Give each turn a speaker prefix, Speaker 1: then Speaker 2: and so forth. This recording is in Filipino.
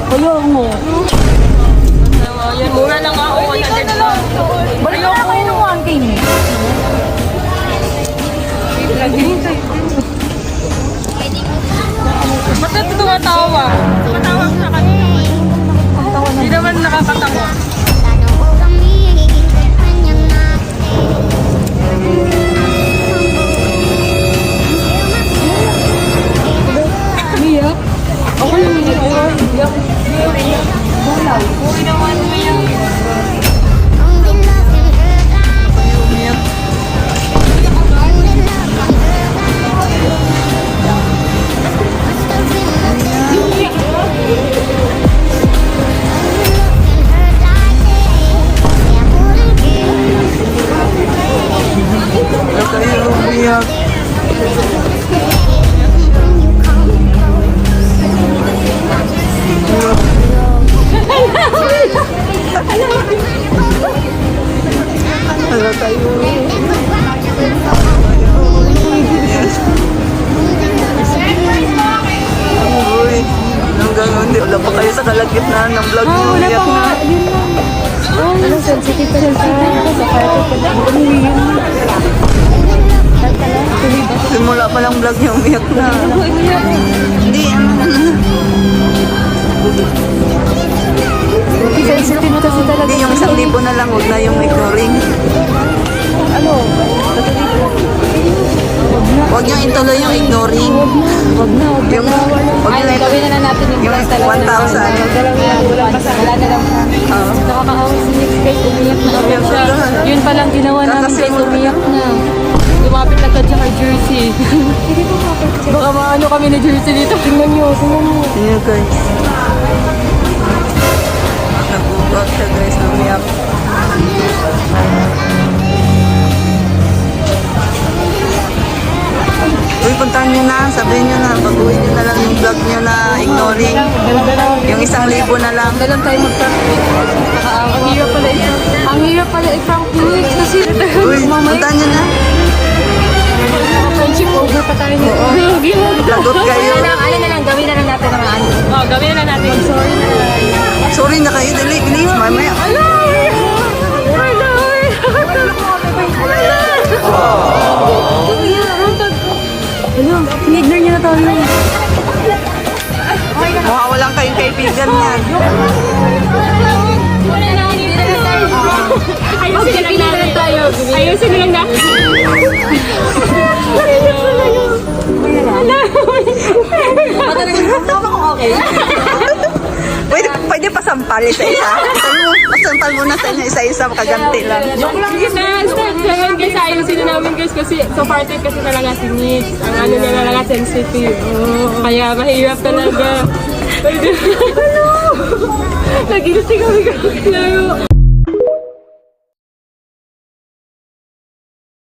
Speaker 1: Ayaw mo.
Speaker 2: Yan, mura lang ako. 100 lang.
Speaker 1: Balik na kayo ng 1K niyo.
Speaker 2: Ba't ito tumatawa? Tumatawa sa kanina. Hindi naman nakakatawa.
Speaker 1: Mia? Ako yung Mia.
Speaker 2: Uy naman mo yan.
Speaker 3: Hala tayo. Uy, hanggang hindi. Wala pa kayo sa kalagitnaan ng vlog niyo.
Speaker 1: Wala
Speaker 3: Umiyak
Speaker 1: pa nga.
Speaker 3: na.
Speaker 1: Yun lang. Ano, sensitive pa sa kwarto pa. Umuwi yun.
Speaker 3: Simula pa lang vlog niyo. Umiyak na. Hindi,
Speaker 1: Sensitive kasi talaga.
Speaker 3: Hindi, yung 1,000 na lang. Huwag na yung ignoring.
Speaker 1: Ano?
Speaker 3: Huwag niyo ituloy yung ignoring.
Speaker 1: Wag na.
Speaker 3: Yung, huwag
Speaker 2: Ay,
Speaker 3: niyo
Speaker 2: gawin na natin yung
Speaker 3: yung
Speaker 2: price talaga.
Speaker 3: 1,000.
Speaker 2: Wala pa sa wala na lang.
Speaker 3: Oo.
Speaker 2: Nakakaawa si Nick guys, umiyak na umiyak siya.
Speaker 3: Umiyak.
Speaker 2: Yun palang ginawa namin
Speaker 3: Kasi
Speaker 2: guys, umiyak na. Lumapit agad siya kay Jersey. Baka maano kami na Jersey dito. Tingnan nyo, tingnan nyo.
Speaker 3: Yun guys. Nag-vlog siya guys. Umiyak. Uy, puntahan nyo na. Sabihin nyo na. Baguhin nyo na lang yung vlog nyo na ignoring. Yung 1,000 na lang.
Speaker 2: Dalang tayo mag-practice. Nakakaawa. Ang hirap pala Ang hirap pala i-prank Nick kasi
Speaker 3: Uy, puntahan nyo na.
Speaker 2: friendship over pa tayo nito.
Speaker 3: Lagot kayo.
Speaker 2: Ano na lang, gawin na lang natin ang ano. Oo, gawin na lang natin. Sorry na lang.
Speaker 3: Sorry na kayo. Dali, bilis. Mamaya.
Speaker 1: Ano? Ignore niyo na tayo.
Speaker 3: Mawawalan kayong kaibigan yan.
Speaker 2: Ayusin na lang tayo. Ayusin na lang natin. Okay.
Speaker 3: Pwede pa sampal isa-isa. Pasampal muna sa inyo isa-isa. Makaganti lang.
Speaker 2: Joke lang yun na. Ngayon guys, ayusin na namin guys kasi supported kasi talaga si Nick. Ang ano na talaga sensitive. Oh, kaya mahirap talaga. Ano? Nag-ilusig kami laro.